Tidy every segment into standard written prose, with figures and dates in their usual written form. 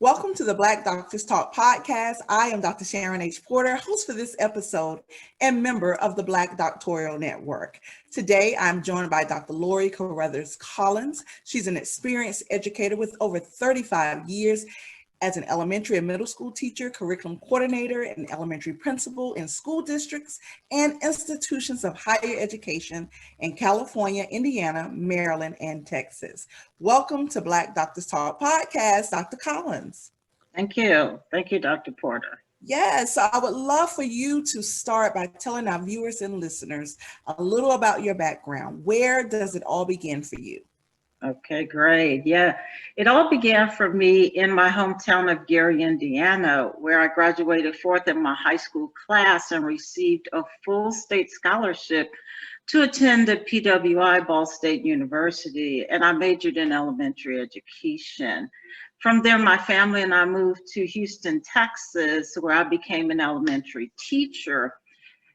Welcome to the Black Doctors Talk podcast. I am Dr. Sharon H. Porter, host for this episode and member of the Black Doctoral Network. Today, I'm joined by Dr. Lori Caruthers Collins. She's an experienced educator with over 35 years as an elementary and middle school teacher, curriculum coordinator, and elementary principal in school districts and institutions of higher education in California, Indiana, Maryland, and Texas. Welcome to Black Doctors Talk podcast, Dr. Collins. Thank you. Thank you, Dr. Porter. Yes, so I would love for you to start by telling our viewers and listeners a little about your background. Where does it all begin for you? Okay, great. Yeah, it all began for me in my hometown of Gary, Indiana, where I graduated fourth in my high school class and received a full state scholarship to attend the PWI Ball State University, and I majored in elementary education. From there, my family and I moved to Houston, Texas, where I became an elementary teacher.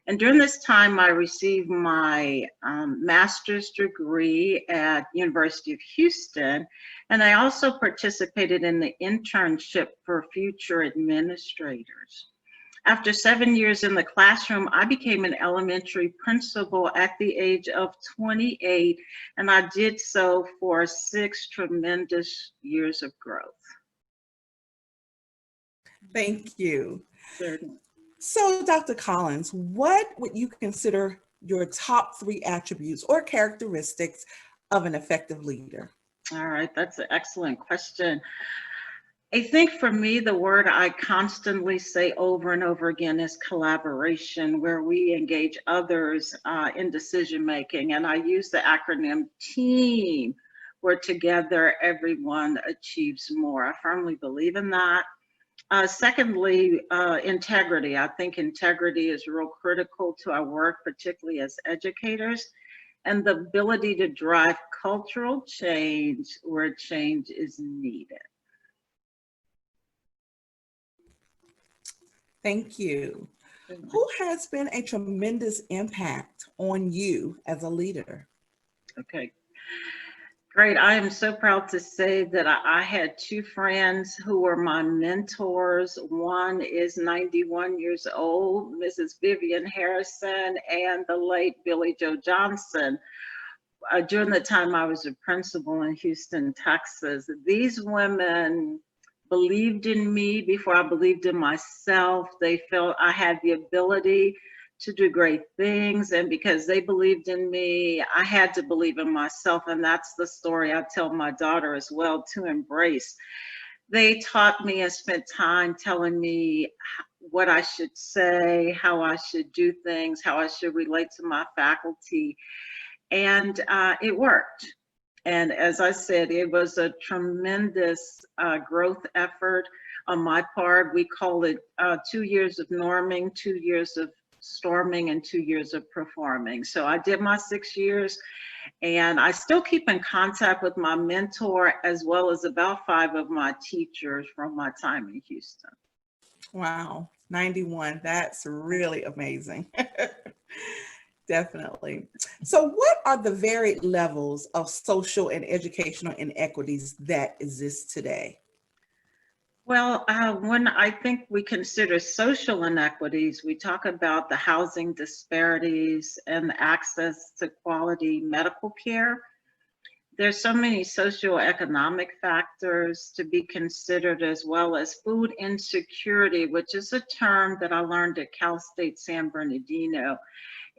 And during this time, I received my master's degree at University of Houston, and I also participated in the internship for future administrators. After 7 years in the classroom, I became an elementary principal at the age of 28, and I did so for 6 tremendous years of growth. Thank you. Certainly. So, Dr. Collins, what would you consider your top 3 attributes or characteristics of an effective leader? All right, that's an excellent question. I think for me, the word I constantly say over and over again is collaboration, where we engage others in decision making. And I use the acronym TEAM, where together everyone achieves more. I firmly believe in that. Secondly, integrity. I think integrity is real critical to our work, particularly as educators, and the ability to drive cultural change where change is needed. Thank you. Who has been a tremendous impact on you as a leader? Okay, great. I am so proud to say that I had 2 friends who were my mentors. One is 91 years old, Mrs. Vivian Harrison, and the late Billy Joe Johnson. During the time I was a principal in Houston, Texas, these women believed in me before I believed in myself. They felt I had the ability to do great things, and because they believed in me, I had to believe in myself, and that's the story I tell my daughter as well to embrace. They taught me and spent time telling me what I should say, how I should do things, how I should relate to my faculty, and it worked. And as I said, it was a tremendous growth effort on my part. We call it 2 years of norming, 2 years of storming, and 2 years of performing. So I did my 6 years, and I still keep in contact with my mentor as well as about 5 of my teachers from my time in Houston. Wow, 91. That's really amazing. Definitely. So what are the varied levels of social and educational inequities that exist today? Well, when I think we consider social inequities, we talk about the housing disparities and access to quality medical care. There's so many socioeconomic factors to be considered, as well as food insecurity, which is a term that I learned at Cal State San Bernardino.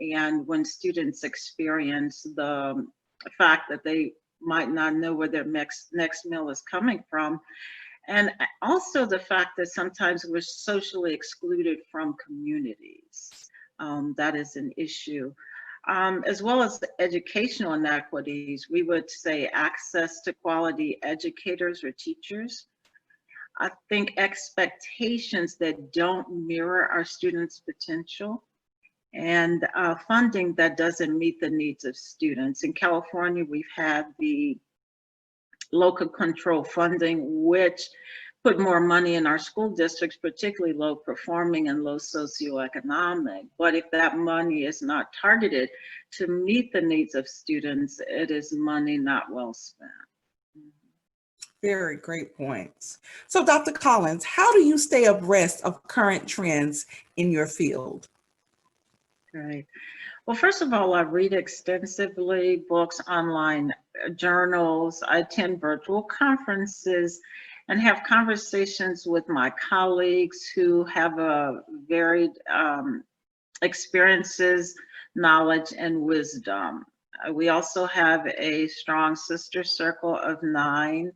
And when students experience the fact that they might not know where their next meal is coming from, and also the fact that sometimes we're socially excluded from communities. That is an issue. As well as the educational inequities, we would say access to quality educators or teachers. I think expectations that don't mirror our students' potential, and funding that doesn't meet the needs of students. In California, we've had the local control funding, which put more money in our school districts, particularly low performing and low socioeconomic. But if that money is not targeted to meet the needs of students, it is money not well spent. Very great points. So Dr. Collins, how do you stay abreast of current trends in your field? Right. Well, first of all, I read extensively, books, online journals. I attend virtual conferences and have conversations with my colleagues who have a varied experiences, knowledge, and wisdom. We also have a strong sister circle of 9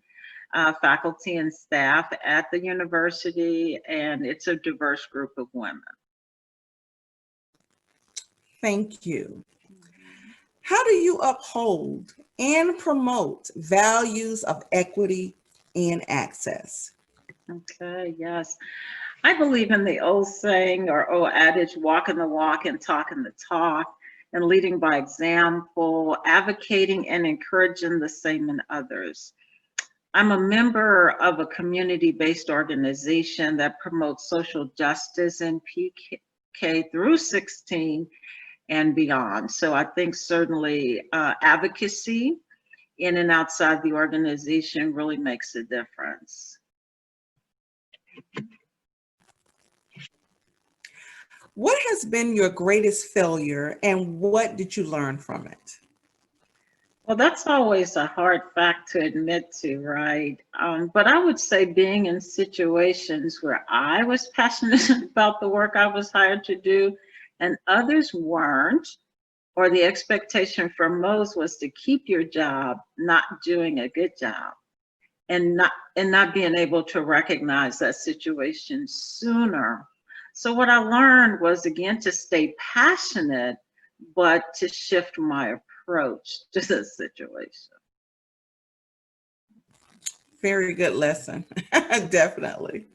faculty and staff at the university, and it's a diverse group of women. Thank you. How do you uphold and promote values of equity and access? Okay, yes. I believe in the old saying or old adage, walking the walk and talking the talk, and leading by example, advocating and encouraging the same in others. I'm a member of a community-based organization that promotes social justice in PK through 16 and beyond. So I think certainly advocacy in and outside the organization really makes a difference. What has been your greatest failure and what did you learn from it? Well, that's always a hard fact to admit to, right? But I would say being in situations where I was passionate about the work I was hired to do and others weren't, or the expectation from most was to keep your job, not doing a good job, and not being able to recognize that situation sooner. So what I learned was, again, to stay passionate, but to shift my approach to the situation. Very good lesson, definitely.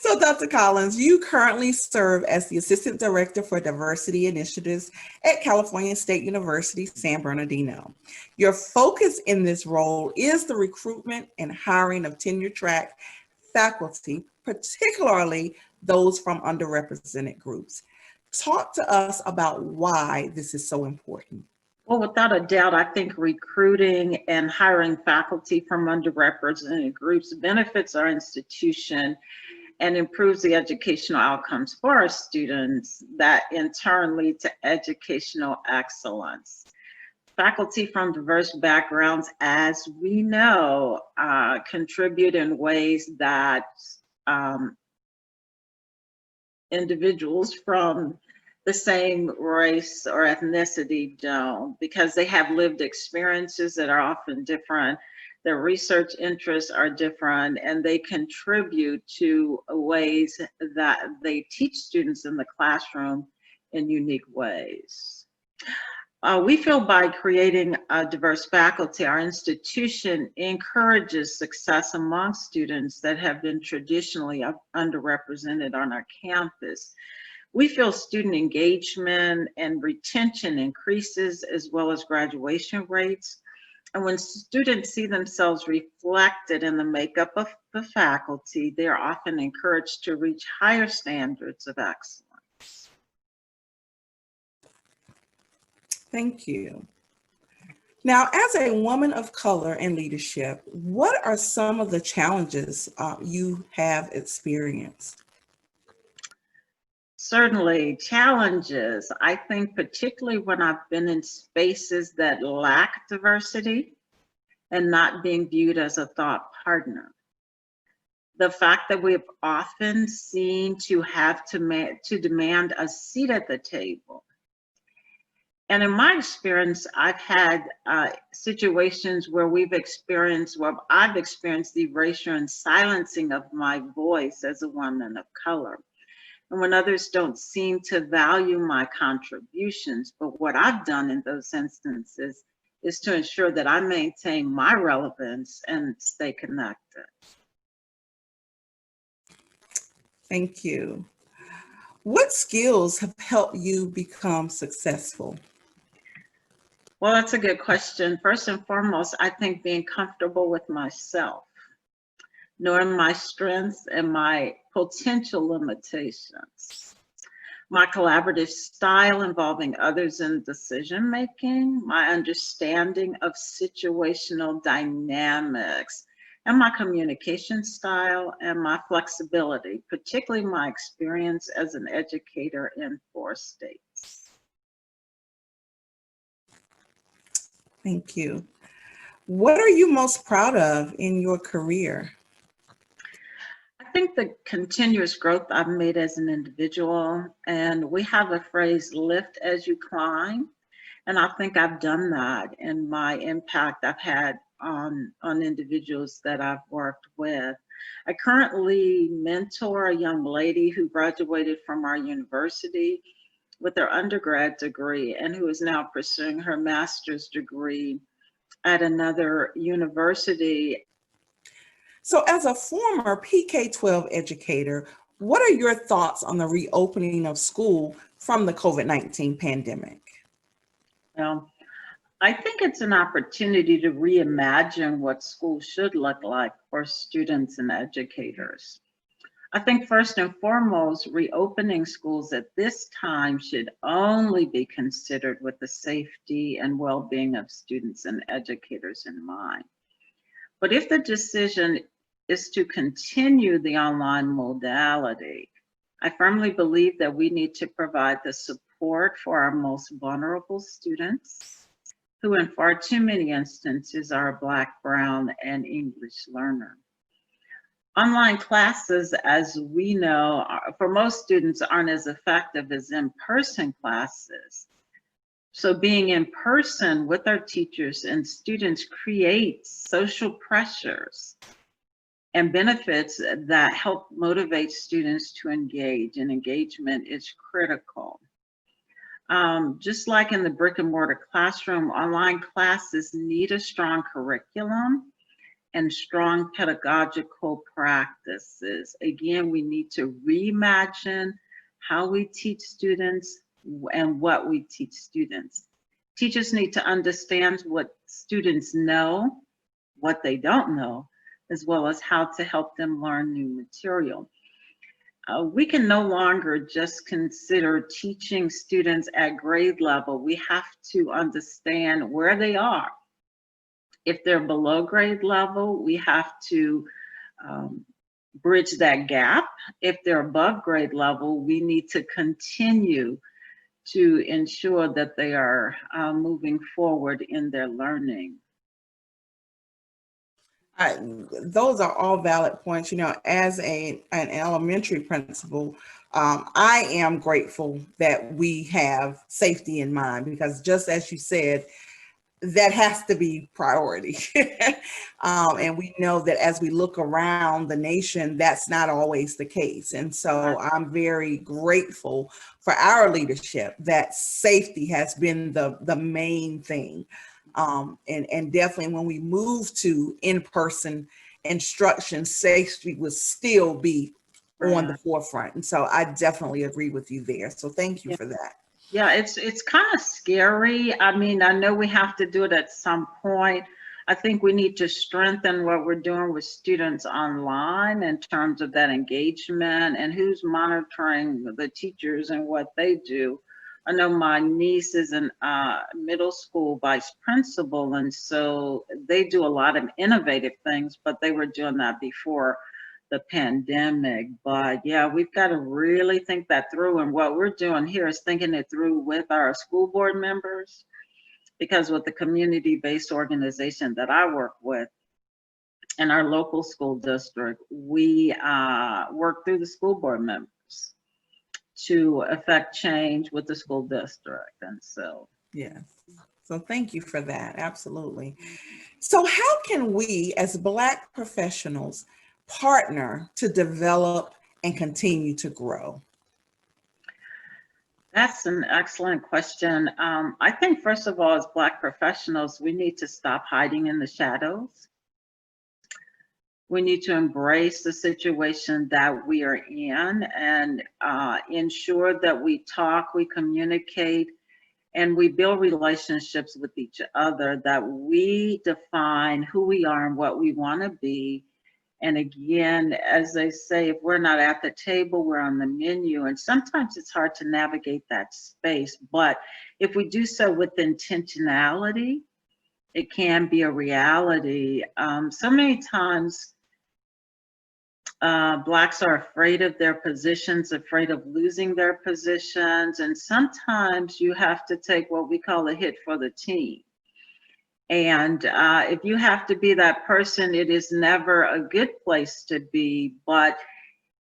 So Dr. Collins, you currently serve as the Assistant Director for Diversity Initiatives at California State University, San Bernardino. Your focus in this role is the recruitment and hiring of tenure-track faculty, particularly those from underrepresented groups. Talk to us about why this is so important. Well, without a doubt, I think recruiting and hiring faculty from underrepresented groups benefits our institution and improves the educational outcomes for our students that in turn lead to educational excellence. Faculty from diverse backgrounds, as we know, contribute in ways that individuals from the same race or ethnicity don't, because they have lived experiences that are often different. Their research interests are different, and they contribute to ways that they teach students in the classroom in unique ways. We feel by creating a diverse faculty, our institution encourages success among students that have been traditionally underrepresented on our campus. We feel student engagement and retention increases, as well as graduation rates. And when students see themselves reflected in the makeup of the faculty, they are often encouraged to reach higher standards of excellence. Thank you. Now, as a woman of color in leadership, what are some of the challenges you have experienced? Certainly, challenges. I think particularly when I've been in spaces that lack diversity and not being viewed as a thought partner. The fact that we've often seen to have to demand a seat at the table. And in my experience, I've had situations where I've experienced the erasure and silencing of my voice as a woman of color. And when others don't seem to value my contributions, but what I've done in those instances is to ensure that I maintain my relevance and stay connected. Thank you. What skills have helped you become successful? Well, that's a good question. First and foremost, I think being comfortable with myself, knowing my strengths and my potential limitations. My collaborative style involving others in decision-making, my understanding of situational dynamics, and my communication style and my flexibility, particularly my experience as an educator in 4 states. Thank you. What are you most proud of in your career? I think the continuous growth I've made as an individual, and we have a phrase, lift as you climb. And I think I've done that in my impact I've had on individuals that I've worked with. I currently mentor a young lady who graduated from our university with her undergrad degree and who is now pursuing her master's degree at another university. So as a former PK-12 educator, what are your thoughts on the reopening of school from the COVID-19 pandemic? Now, I think it's an opportunity to reimagine what school should look like for students and educators. I think first and foremost, reopening schools at this time should only be considered with the safety and well-being of students and educators in mind. But if the decision is to continue the online modality, I firmly believe that we need to provide the support for our most vulnerable students, who in far too many instances are Black, Brown, and English learners. Online classes, as we know, for most students aren't as effective as in-person classes. So being in person with our teachers and students creates social pressures and benefits that help motivate students to engage, and engagement is critical. Just like in the brick and mortar classroom, online classes need a strong curriculum and strong pedagogical practices. Again, we need to reimagine how we teach students and what we teach students. Teachers need to understand what students know, what they don't know, as well as how to help them learn new material. We can no longer just consider teaching students at grade level. We have to understand where they are. If they're below grade level, we have to bridge that gap. If they're above grade level, we need to continue to ensure that they are moving forward in their learning. Those are all valid points. You know, as an elementary principal, I am grateful that we have safety in mind, because just as you said, that has to be priority. And we know that as we look around the nation, that's not always the case. And so I'm very grateful for our leadership that safety has been the main thing. And definitely when we move to in-person instruction, safety will still be on the forefront. And so I definitely agree with you there. So thank you for that. Yeah, it's kind of scary. I mean, I know we have to do it at some point. I think we need to strengthen what we're doing with students online in terms of that engagement and who's monitoring the teachers and what they do. I know my niece is a middle school vice principal, and so they do a lot of innovative things, but they were doing that before the pandemic. But yeah, we've got to really think that through, and what we're doing here is thinking it through with our school board members, because with the community-based organization that I work with in our local school district, we work through the school board members to affect change with the school district. And so yes, so thank you for that. Absolutely. So how can we as Black professionals partner to develop and continue to grow? that's an excellent question. I think first of all, as Black professionals, we need to stop hiding in the shadows. We need to embrace the situation that we are in and ensure that we talk, we communicate, and we build relationships with each other, that we define who we are and what we want to be. And again, as they say, if we're not at the table, we're on the menu. And sometimes it's hard to navigate that space. But if we do so with intentionality it can be a reality. So many times, Blacks are afraid of their positions, afraid of losing their positions, and sometimes you have to take what we call a hit for the team. And if you have to be that person, it is never a good place to be. But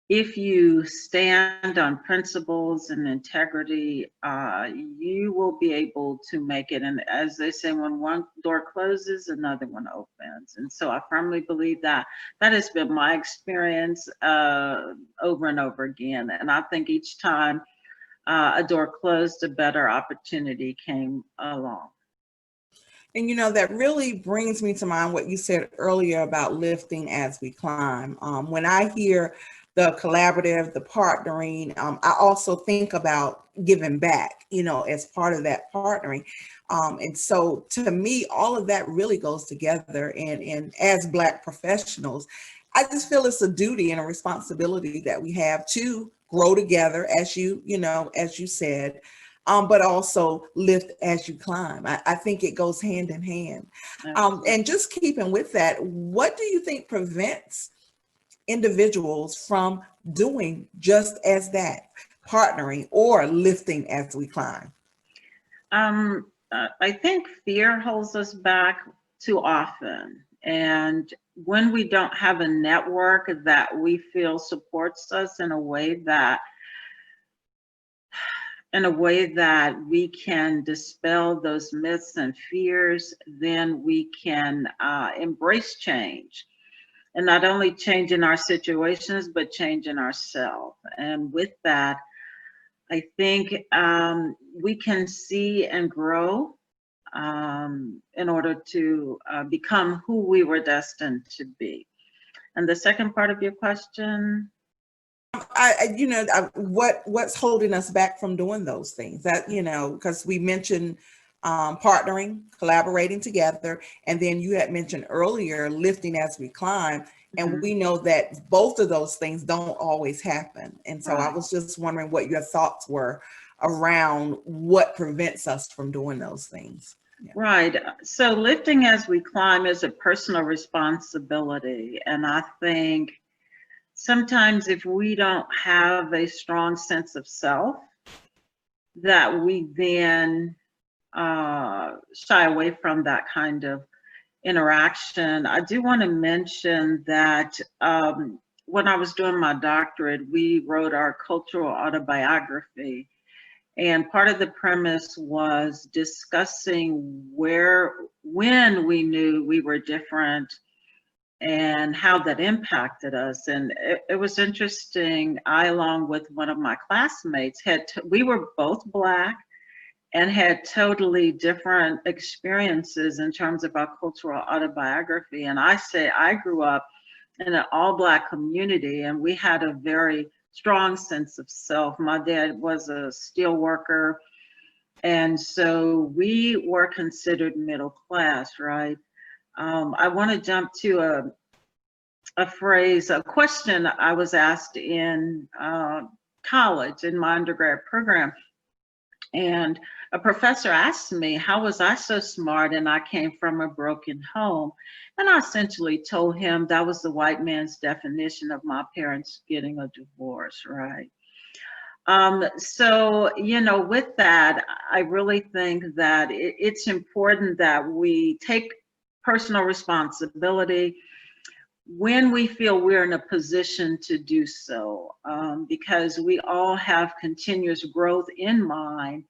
if you stand on principles and integrity, you will be able to make it. And as they say, when one door closes, another one opens. And so I firmly believe that that has been my experience over and over again. And I think each time a door closed, a better opportunity came along. And that really brings me to mind what you said earlier about lifting as we climb. When I hear the collaborative, the partnering, I also think about giving back, as part of that partnering. And so to me, all of that really goes together. And as Black professionals, I just feel it's a duty and a responsibility that we have to grow together, as you said, but also lift as you climb. I think it goes hand in hand. And just keeping with that, what do you think prevents individuals from doing just as that, partnering or lifting as we climb? I think fear holds us back too often. And when we don't have a network that we feel supports us in a way that we can dispel those myths and fears, then we can embrace change. And not only change in our situations, but change in ourselves. And with that, I think we can see and grow in order to become who we were destined to be. And the second part of your question? What's holding us back from doing those things? That, because we mentioned partnering, collaborating together, and then you had mentioned earlier lifting as we climb, and we know that both of those things don't always happen. And so I was just wondering what your thoughts were around what prevents us from doing those things. Yeah. Right. So lifting as we climb is a personal responsibility, and I think sometimes if we don't have a strong sense of self, that we then shy away from that kind of interaction. I do want to mention that when I was doing my doctorate, we wrote our cultural autobiography. And part of the premise was discussing when we knew we were different and how that impacted us. And it was interesting. I, along with one of my classmates, we were both Black and had totally different experiences in terms of our cultural autobiography. And I say I grew up in an all-Black community, and we had a very strong sense of self. My dad was a steel worker, and so we were considered middle class, right? I want to jump to a question I was asked in college in my undergrad program. And a professor asked me, how was I so smart and I came from a broken home? And I essentially told him that was the white man's definition of my parents getting a divorce, right? So, with that, I really think that it's important that we take personal responsibility when we feel we're in a position to do so, because we all have continuous growth in mind.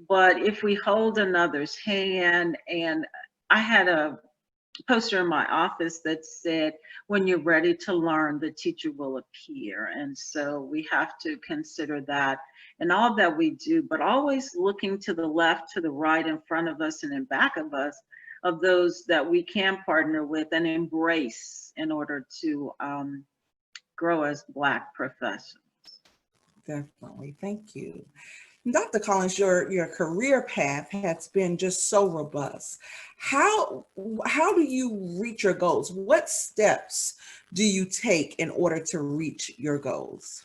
But if we hold another's hand, and I had a poster in my office that said, when you're ready to learn, the teacher will appear. And so we have to consider that in all that we do, but always looking to the left, to the right, in front of us and in back of us, of those that we can partner with and embrace in order to grow as Black professionals. Definitely. Thank you. Dr. Collins, your career path has been just so robust. How do you reach your goals? What steps do you take in order to reach your goals?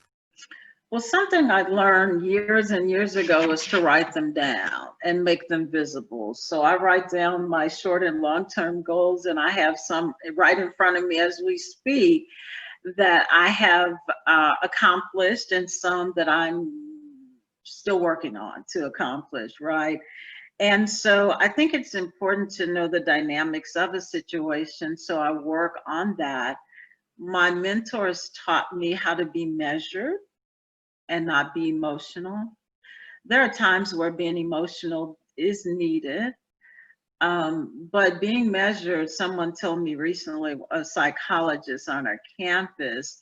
Well, something I learned years and years ago was to write them down and make them visible. So I write down my short and long-term goals, and I have some right in front of me as we speak that I have accomplished, and some that I'm still working on to accomplish, right? And so I think it's important to know the dynamics of a situation. So I work on that. My mentors taught me how to be measured and not be emotional. There are times where being emotional is needed, but being measured, someone told me recently, a psychologist on our campus,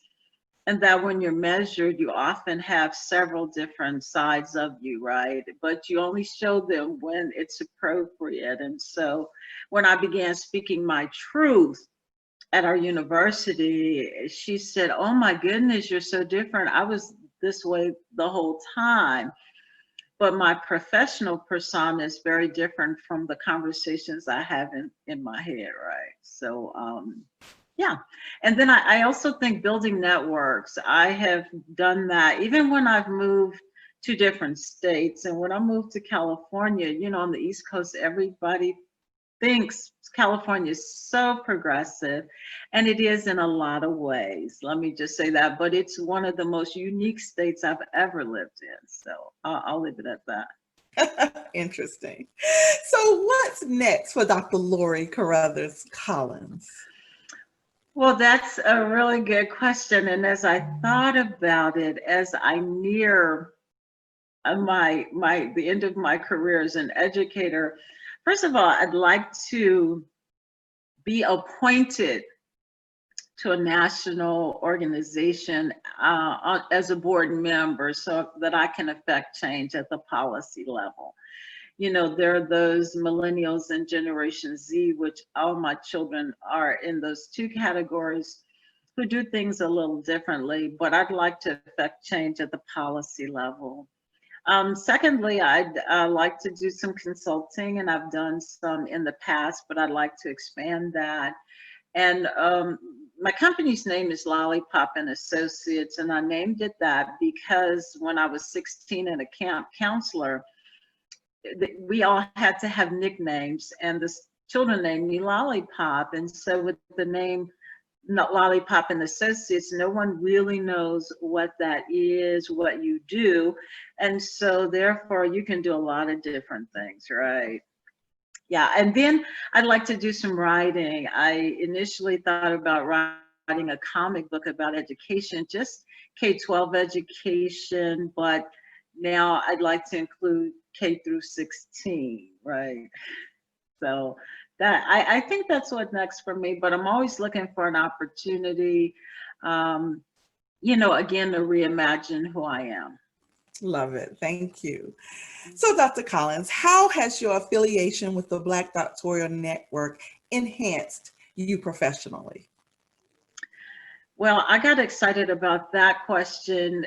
and that when you're measured, you often have several different sides of you, right? But you only show them when it's appropriate. And so when I began speaking my truth at our university, she said, "Oh my goodness, you're so different. I was this way the whole time." But my professional persona is very different from the conversations I have in my head, right? So, yeah. And then I also think building networks, I have done that even when I've moved to different states. And when I moved to California, you know, on the East Coast, everybody thinks California is so progressive, and it is in a lot of ways. Let me just say that, but it's one of the most unique states I've ever lived in. So I'll leave it at that. Interesting. So what's next for Dr. Lori Caruthers Collins? Well, that's a really good question. And as I thought about it, as I near the end of my career as an educator, first of all, I'd like to be appointed to a national organization as a board member so that I can affect change at the policy level. You know, there are those millennials and Generation Z, which all my children are in those two categories, who do things a little differently, but I'd like to affect change at the policy level. Secondly, I'd like to do some consulting, and I've done some in the past, but I'd like to expand that. And my company's name is Lollipop and Associates, and I named it that because when I was 16 and a camp counselor, we all had to have nicknames, and the children named me Lollipop. And so with the name Lollipop and Associates, no one really knows what that is, what you do. And so therefore you can do a lot of different things, right? Yeah, and then I'd like to do some writing. I initially thought about writing a comic book about education, just K-12 education, but now I'd like to include K through 16, right? So that I think that's what next for me, but I'm always looking for an opportunity, you know, again, to reimagine who I am. Love it. Thank you. So, Dr. Collins, how has your affiliation with the Black Doctoral Network enhanced you professionally? Well, I got excited about that question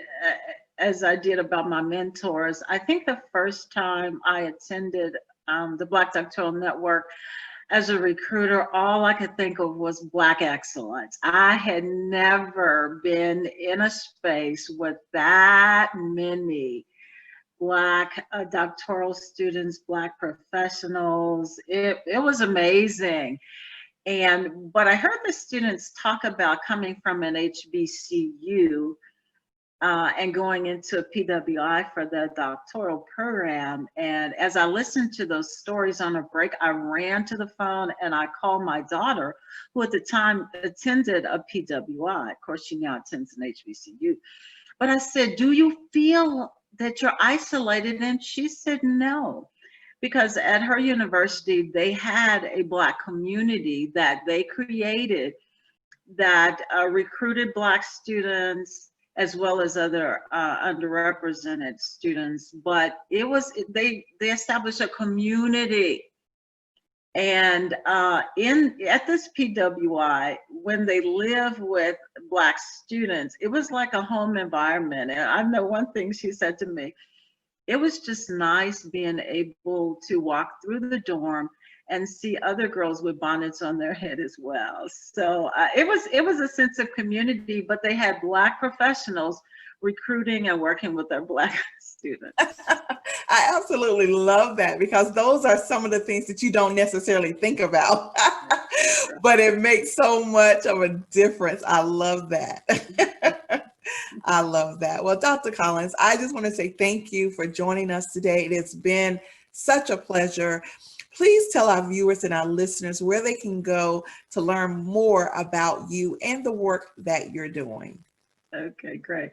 as I did about my mentors. I think the first time I attended the Black Doctoral Network as a recruiter, all I could think of was Black excellence. I had never been in a space with that many Black doctoral students, Black professionals. It was amazing. But I heard the students talk about coming from an HBCU and going into a PWI for the doctoral program. And as I listened to those stories on a break, I ran to the phone and I called my daughter, who at the time attended a PWI. Of course, she now attends an HBCU. But I said, "Do you feel that you're isolated?" And she said, "No." Because at her university, they had a Black community that they created that recruited Black students as well as other underrepresented students. But they established a community. And at this PWI, when they live with Black students, it was like a home environment. And I know one thing she said to me, it was just nice being able to walk through the dorm and see other girls with bonnets on their head as well. So it was a sense of community, but they had Black professionals recruiting and working with their Black students. I absolutely love that, because those are some of the things that you don't necessarily think about, but it makes so much of a difference. I love that. I love that. Well, Dr. Collins, I just want to say thank you for joining us today. It has been such a pleasure. Please tell our viewers and our listeners where they can go to learn more about you and the work that you're doing. Okay, great.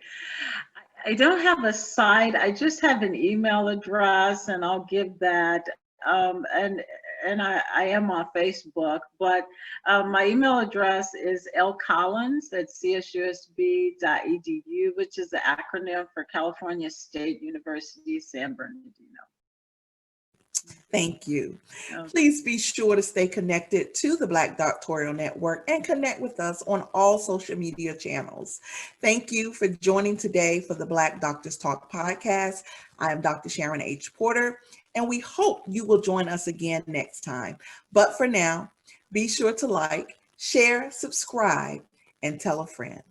I don't have a site. I just have an email address, and I'll give that. And I am on Facebook, but my email address is lcollins@csusb.edu, which is the acronym for California State University, San Bernardino. Thank you. Okay. Please be sure to stay connected to the Black Doctoral Network and connect with us on all social media channels. Thank you for joining today for the Black Doctors Talk podcast. I am Dr. Sharon H. Porter, and we hope you will join us again next time. But for now, be sure to like, share, subscribe, and tell a friend.